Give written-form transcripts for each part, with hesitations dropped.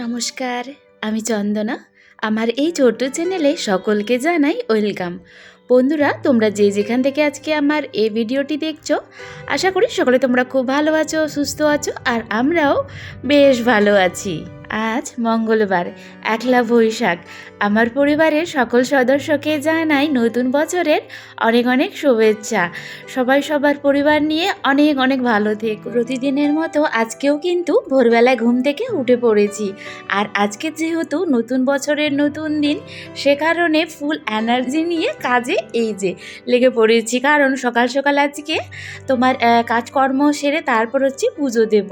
নমস্কার, আমি চন্দনা। আমার এই ছোট্ট চ্যানেলে সকলকে জানাই ওয়েলকাম। বন্ধুরা, তোমরা যে যেখান থেকে আজকে আমার এই ভিডিওটি দেখছো, আশা করি সকলে তোমরা খুব ভালো আছো, সুস্থ আছো, আর আমরাও বেশ ভালো আছি। আজ মঙ্গলবার, 1লা বৈশাখ। আমার পরিবারের সকল সদস্যকে জানাই নতুন বছরের অনেক অনেক শুভেচ্ছা। সবাই সবার পরিবার নিয়ে অনেক অনেক ভালো থেকো। প্রতিদিনের মতো আজকেও কিন্তু ভোরবেলায় ঘুম থেকে উঠে পড়েছি। আর আজকে যেহেতু নতুন বছরের নতুন দিন, সে কারণে ফুল এনার্জি নিয়ে কাজে এই যে লেগে পড়েছি। কারণ সকাল সকাল আজকে তোমার কাজকর্ম সেরে তারপর হচ্ছে পুজো দেব।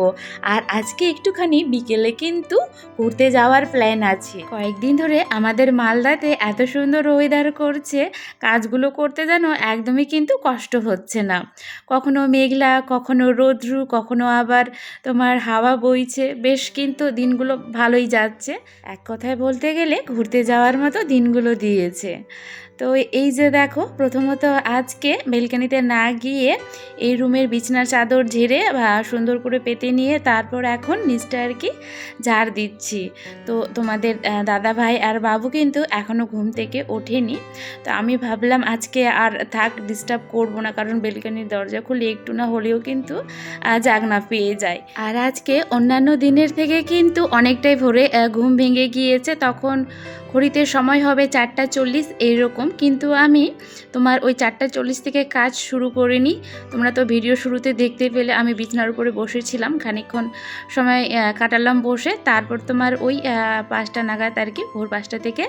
আর আজকে একটুখানি বিকেলে কিন্তু ঘুরতে যাওয়ার প্ল্যান আছে। কয়েকদিন ধরে আমাদের মালদাতে এত সুন্দর ওয়েদার করছে, কাজগুলো করতে যেন একদমই কিন্তু কষ্ট হচ্ছে না। কখনো মেঘলা, কখনো রৌদ্রু, কখনো আবার তোমার হাওয়া বইছে। বেশ কিন্তু দিনগুলো ভালোই যাচ্ছে। এক কথায় বলতে গেলে ঘুরতে যাওয়ার মতো দিনগুলো দিয়েছে। তো এই যে দেখো, প্রথমত আজকে বেলকানিতে না গিয়ে এই রুমের বিছানার চাদর ঝেড়ে সুন্দর করে পেতে নিয়ে তারপর এখন নিচটা আর কি ঝাড় দিচ্ছি। তো তোমাদের দাদা ভাই আর বাবু কিন্তু এখনও ঘুম থেকে ওঠেনি। তো আমি ভাবলাম আজকে আর থাক, ডিস্টার্ব করবো না, কারণ বেলকানির দরজা খুলে একটু না হলেও কিন্তু জাগনা পেয়ে যায়। আর আজকে অন্যান্য দিনের থেকে কিন্তু অনেকটাই ভোরে ঘুম ভেঙে গিয়েছে। তখন ঘড়িতে সময় হবে 4:40 এইরকম, কিন্তু আমি তোমার ওই 4:40 থেকে কাজ শুরু করিনি। তোমরা তো ভিডিও শুরুতে দেখতে পেলে আমি বিছানার উপরে বসেছিলাম, খানিকক্ষণ সময় কাটালাম বসে। তারপর তোমার ওই 5টা নাগাদ আর কি, ভোর 5টা থেকে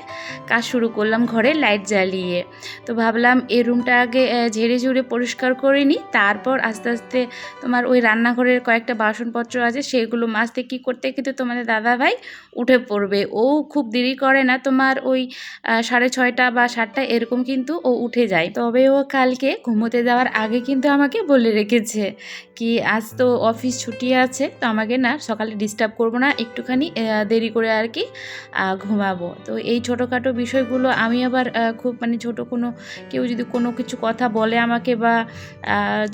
কাজ শুরু করলাম ঘরে লাইট জ্বালিয়ে। তো ভাবলাম এই রুমটা আগে ঝেড়ে ঝুড়ে পরিষ্কার করে নিই, তারপর আস্তে আস্তে তোমার ওই রান্নাঘরের কয়েকটা বাসনপত্র আছে সেগুলো মাজতে কী করতে কিন্তু তোমাদের দাদাভাই উঠে পড়বে। ও খুব দেরি করে না, তোমার ওই 6:30 বা 7টা এরকম কিন্তু ও উঠে যায়। তবে ও কালকে ঘুমোতে যাওয়ার আগে কিন্তু আমাকে বলে রেখেছে কি আজ তো অফিস ছুটি আছে, তো আমাকে না সকালে ডিস্টার্ব করবো না, একটুখানি দেরি করে আর কি ঘুমাবো। তো এই ছোটোখাটো বিষয়গুলো আমি আবার খুব মানে ছোটো কেউ যদি কোনো কিছু কথা বলে আমাকে, বা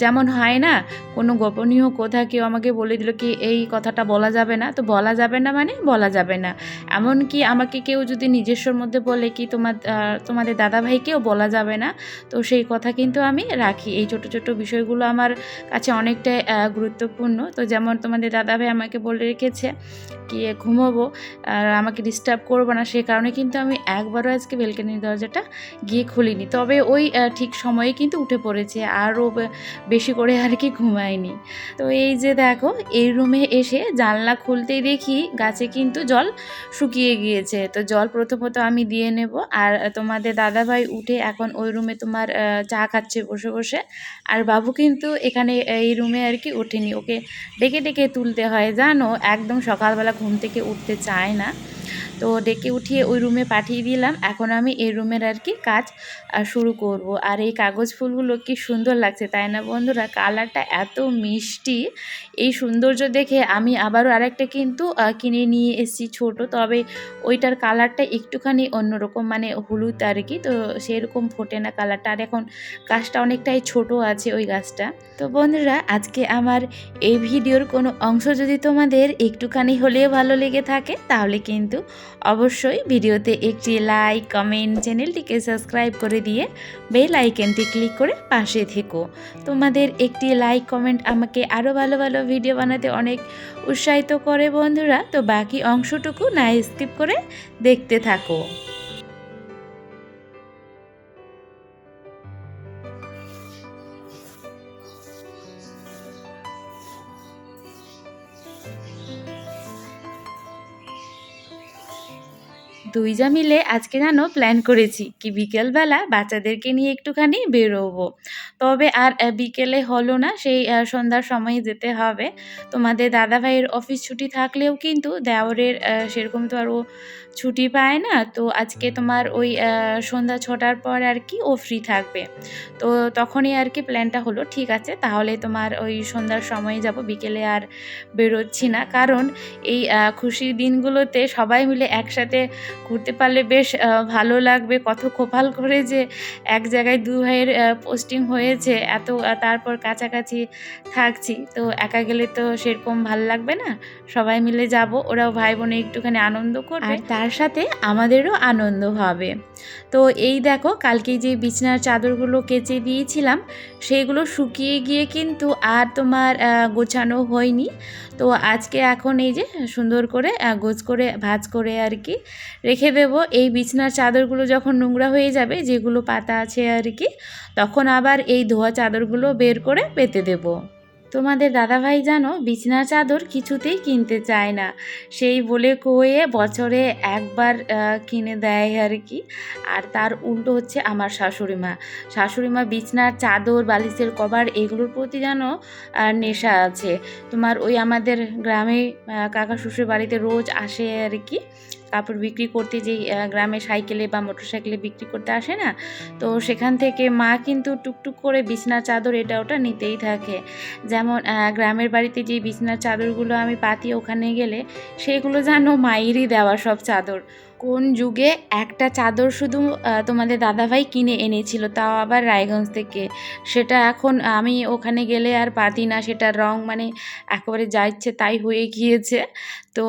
যেমন হয় না কোনো গোপনীয় কথা কেউ আমাকে বলে দিল কি এই কথাটা বলা যাবে না, তো বলা যাবে না মানে বলা যাবে না। এমনকি আমাকে কেউ যদি নিজস্বর মধ্যে বলে কি তোমাদের দাদাভাইকেও বলা যাবে না, তো সেই কথা কিন্তু আমি রাখি। এই ছোট ছোট বিষয়গুলো আমার কাছে অনেকটাই গুরুত্বপূর্ণ। তো যেমন তোমাদের দাদাভাই আমাকে বলে রেখেছে কি ঘুমোবো আর আমাকে ডিস্টার্ব করবো না, সে কারণে কিন্তু আমি একবারও আজকে বেলকানির দরজাটা গিয়ে খুলিনি। তবে ওই ঠিক সময়ে কিন্তু উঠে পড়েছে, আরও বেশি করে আর কি ঘুমায়নি। তো এই যে দেখো, এই রুমে এসে জানলা খুলতেই দেখি গাছে কিন্তু জল শুকিয়ে গিয়েছে। তো জল প্রথমত আমি দিয়ে নেব। আর তোমাদের দাদাভাই উঠে এখন ওই রুমে তোমার চা খাচ্ছে বসে বসে। আর বাবু কিন্তু এখানে এই রুমে আর কি ওঠেনি, ওকে ডেকে ডেকে তুলতে হয় জানো, একদম সকালবেলা ঘুম থেকে উঠতে চায় না। তো ডেকে উঠিয়ে ওই রুমে পাঠিয়ে দিলাম। এখন আমি এই রুমের আর কি কাজ শুরু করব। আর এই কাগজ ফুলগুলো কি সুন্দর লাগছে তাই না বন্ধুরা, কালারটা এত মিষ্টি। এই সৌন্দর্য দেখে আমি আবারও আরেকটা কিন্তু কিনে নিয়ে এসেছি ছোট, তবে ওইটার কালারটা একটুখানি অন্যরকম, মানে হলুদ আর কি, তো সেরকম ফোটে না কালারটা। আর এখন গাছটা অনেকটাই ছোট আছে ওই গাছটা। তো বন্ধুরা, আজকে আমার এই ভিডিওর কোনো অংশ যদি তোমাদের একটুখানি হলেও ভালো লেগে থাকে, তাহলে কিন্তু অবশ্যই ভিডিওতে একটি লাইক, কমেন্ট, চ্যানেলটিকে সাবস্ক্রাইব করে দিয়ে বেল আইকনটি ক্লিক করে পাশে থেকো। তোমাদের একটি লাইক কমেন্ট আমাকে আরও ভালো ভালো ভিডিও বানাতে অনেক উৎসাহিত করে বন্ধুরা। তো বাকি অংশটুকু না স্কিপ করে দেখতে থাকো। দুইজা মিলে আজকে জানো প্ল্যান করেছি কি বিকেলবেলা বাচ্চাদেরকে নিয়ে একটুখানি বেরোবো। তবে আর বিকেলে হলো না, সেই সন্ধ্যার সময় যেতে হবে। তোমাদের দাদাভাইয়ের অফিস ছুটি থাকলেও কিন্তু দেওরের সেরকম তো আর ও ছুটি পায় না। তো আজকে তোমার ওই সন্ধ্যা 6টার পর আর কি ও ফ্রি থাকবে। তো তখনই আর কি প্ল্যানটা হলো ঠিক আছে তাহলে তোমার ওই সন্ধ্যার সময় যাব, বিকেলে আর বেরোচ্ছি না। কারণ এই খুশির দিনগুলোতে সবাই মিলে একসাথে ঘুরতে পারলে বেশ ভালো লাগবে। কত কপাল করে যে এক জায়গায় দু ভাইয়ের পোস্টিং হয়ে হয়েছে এত, তারপর কাছাকাছি থাকছি, তো একা গেলে তো সেরকম ভাল লাগবে না, সবাই মিলে যাব, ওরাও ভাই বোনে একটুখানি আনন্দ করবে আর তার সাথে আমাদেরও আনন্দ হবে। তো এই দেখো কালকে যে বিছানার চাদরগুলো কেচে দিয়েছিলাম সেগুলো শুকিয়ে গিয়ে কিন্তু আর তোমার গোছানো হয়নি। তো আজকে এখন এই যে সুন্দর করে গোছ করে ভাঁজ করে আর কি রেখে দেবো। এই বিছানার চাদরগুলো যখন নোংরা হয়ে যাবে, যেগুলো পাতা আছে আর কি, তখন আবার এই ধোয়া চাদরগুলো বের করে পেতে দেবো। তোমাদের দাদাভাই জানো বিছানার চাদর কিছুতেই কিনতে চায় না, সেই বলে কয়ে বছরে একবার কিনে দেয় আর কি। আর তার উল্টো হচ্ছে আমার শাশুড়ি মা বিছানার চাদর বালিশের কভার এগুলোর প্রতি যেন নেশা আছে। তোমার ওই আমাদের গ্রামে কাকা শ্বশুর বাড়িতে রোজ আসে আর কি কাপড় বিক্রি করতে, যেই গ্রামে সাইকেলে বা মোটরসাইকেলে বিক্রি করতে আসে না, তো সেখান থেকে মা কিন্তু টুকটুক করে বিছানার চাদর এটা ওটা নিতেই থাকে। যেমন গ্রামের বাড়িতে যে বিছানার চাদরগুলো আমি পাতি ওখানে গেলে সেগুলো যেন মায়েরই দেওয়া সব চাদর। কোন যুগে একটা চাদর শুধু তোমাদের দাদাভাই কিনে এনেছিল, তাও আবার রায়গঞ্জ থেকে, সেটা এখন আমি ওখানে গেলে আর পাতি না, সেটার রং মানে একেবারে যা ইচ্ছে তাই হয়ে গিয়েছে। তো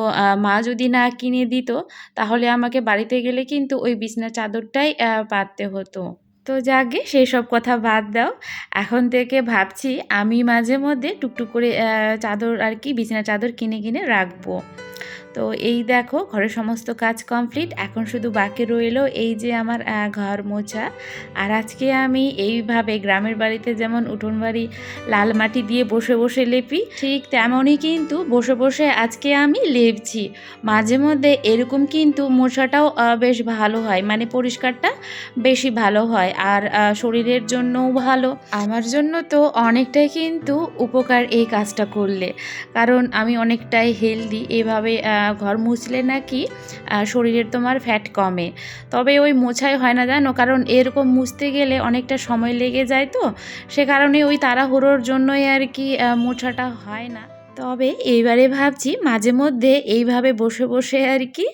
মা যদি না কিনে দিত তাহলে আমাকে বাড়িতে গেলে কিন্তু ওই বিছানার চাদরটাই পাততে হতো। তো যাকে সেই সব কথা বাদ দাও, এখন থেকে ভাবছি আমি মাঝে মধ্যে টুকটুক করে চাদর আর কি বিছানার চাদর কিনে কিনে রাখবো। তো এই দেখো ঘরের সমস্ত কাজ কমপ্লিট, এখন শুধু বাকি রইল এই যে আমার ঘর মোছা। আর আজকে আমি এইভাবে গ্রামের বাড়িতে যেমন উঠোন বাড়ি লাল মাটি দিয়ে বসে বসে লেপি, ঠিক তেমনই কিন্তু বসে বসে আজকে আমি লেপছি। মাঝে মধ্যে এরকম কিন্তু মোছাটাও বেশ ভালো হয়, মানে পরিষ্কারটা বেশি ভালো হয় আর শরীরের জন্যও ভালো। আমার জন্য তো অনেকটাই কিন্তু উপকার এই কাজটা করলে, কারণ আমি অনেকটাই হেলদি। এভাবে ঘর মুছলে নাকি শরীরের তোমার ফ্যাট কমে। তবে ওই মোছাই হয় না জানো, কারণ এরকম মুছতে গেলে অনেকটা সময় লেগে যায়, তো সে কারণে ওই তাড়াহুড়োর জন্যই আর কি মোছাটা হয় না। তবে এইবারে ভাবছি মাঝে মধ্যে এইভাবে বসে বসে আর কি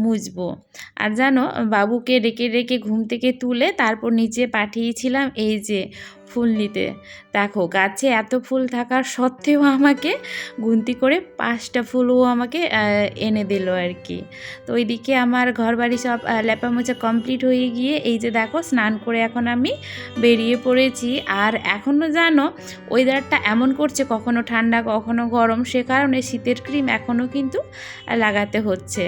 মুছবো। আর জানো বাবুকে ডেকে ডেকে ঘুম থেকে তুলে তারপর নিচে পাঠিয়েছিলাম এই যে ফুল নিতে। দেখো গাছে এত ফুল থাকার সত্ত্বেও আমাকে গুনতি করে 5টা ফুলও আমাকে এনে দিল আর কি। তো ওইদিকে আমার ঘর বাড়ি সব লেপা মোছা কমপ্লিট হয়ে গিয়ে এই যে দেখো স্নান করে এখন আমি বেরিয়ে পড়েছি। আর এখনও জানো ওয়েদারটা এমন করছে, কখনো ঠান্ডা কখনো গরম, সে কারণে শীতের ক্রিম এখনও কিন্তু লাগাতে হচ্ছে।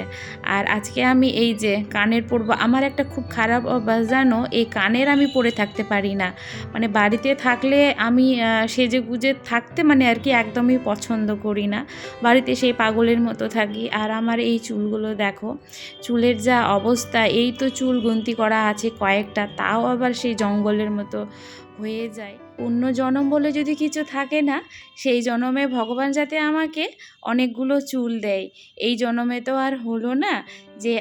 আর আজকে আমি এই যে কানের পরবো। আমার একটা খুব খারাপ অভ্যাস জানো, এই কানের আমি পরে থাকতে পারি না, মানে বাড়িতে থাকলে আমি সেজে গুজে থাকতে মানে আর কি একদমই পছন্দ করি না, বাড়িতে সেই পাগলের মতো থাকি। আর আমার এই চুলগুলো দেখো, চুলের যা অবস্থা, এই তো চুল গুনতি করা আছে কয়েকটা, তাও আবার সেই জঙ্গলের মতো হয়ে যায়। অন্য জনম বলে যদি কিছু থাকে না, সেই জনমে ভগবান যাতে আমাকে অনেকগুলো চুল দেয়। এই জনমে তো আর হলো না যে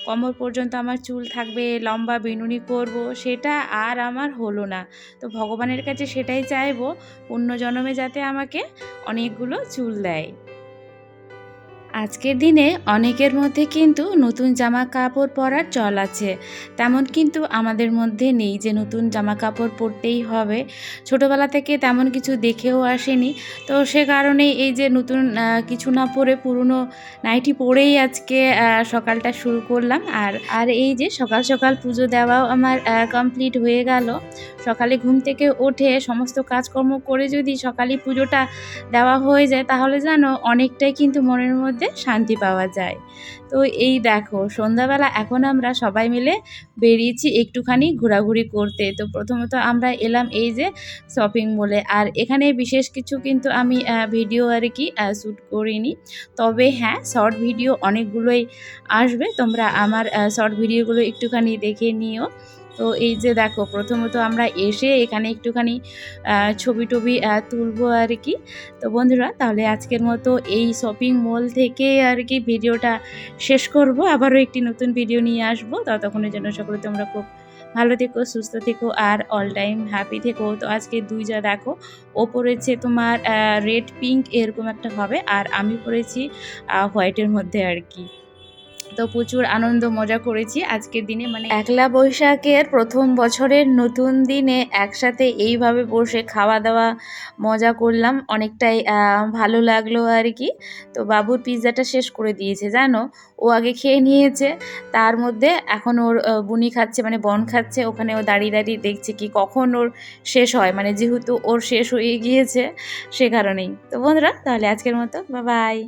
কোমর পর্যন্ত আমার চুল থাকবে, লম্বা বিনুনি করব, সেটা আর আমার হলো না। তো ভগবানের কাছে সেটাই চাইবো, অন্য জনমে যাতে আমাকে অনেকগুলো চুল দেয়। আজকের দিনে অনেকের মধ্যে কিন্তু নতুন জামা কাপড় পরার চল আছে, তেমন কিন্তু আমাদের মধ্যে নেই যে নতুন জামা কাপড় পরতেই হবে। ছোটোবেলা থেকে তেমন কিছু দেখেও আসেনি, তো সে কারণে এই যে নতুন কিছু না পরে পুরনো নাইটি পরেই আজকে সকালটা শুরু করলাম। আর এই যে সকাল সকাল পুজো দেওয়াও আমার কমপ্লিট হয়ে গেল। সকালে ঘুম থেকে উঠে সমস্ত কাজকর্ম করে যদি সকালে পুজোটা দেওয়া হয়ে যায় তাহলে যেন অনেকটাই কিন্তু মনের মধ্যে শান্তি পাওয়া যায়। তো এই দেখো সন্ধ্যাবেলা এখন আমরা সবাই মিলে বেরিয়েছি একটুখানি ঘোরাঘুরি করতে। তো প্রথমত আমরা এলাম এই যে শপিং মলে, আর এখানে বিশেষ কিছু কিন্তু আমি ভিডিও আর কি শ্যুট করিনি, তবে হ্যাঁ শর্ট ভিডিও অনেকগুলোই আসবে, তোমরা আমার শর্ট ভিডিওগুলো একটুখানি দেখে নিও। তো এই যে দেখো প্রথমত আমরা এসে এখানে একটুখানি ছবি টবি তুলবো আর কি। তো বন্ধুরা তাহলে আজকের মতো এই শপিং মল থেকে আর কি ভিডিওটা শেষ করব, আবারও একটি নতুন ভিডিও নিয়ে আসবো। ততক্ষণের জন্য সকলে তোমরা খুব ভালো থেকো, সুস্থ থেকো আর অল টাইম হ্যাপি থেকো। তো আজকে যা দেখো, ও পরেছে তোমার রেড পিঙ্ক এরকম একটা হবে, আর আমি পরেছি হোয়াইটের মধ্যে আর কি। তো প্রচুর আনন্দ মজা করেছি আজকের দিনে, মানে একলা বৈশাখের প্রথম বছরের নতুন দিনে একসাথে এইভাবে বসে খাওয়া দাওয়া মজা করলাম, অনেকটাই ভালো লাগলো আর কি। তো বাবুর পিৎজাটা শেষ করে দিয়েছে জানো, ও আগে খেয়ে নিয়েছে, তার মধ্যে এখন ওর বুনি খাচ্ছে, মানে বন খাচ্ছে, ওখানে ও দাঁড়িয়ে দাঁড়িয়ে দেখছে কি কখন ওর শেষ হয়, মানে যেহেতু ওর শেষ হয়ে গিয়েছে সে কারণেই। তো বন্ধুরা তাহলে আজকের মতো বাই বাই।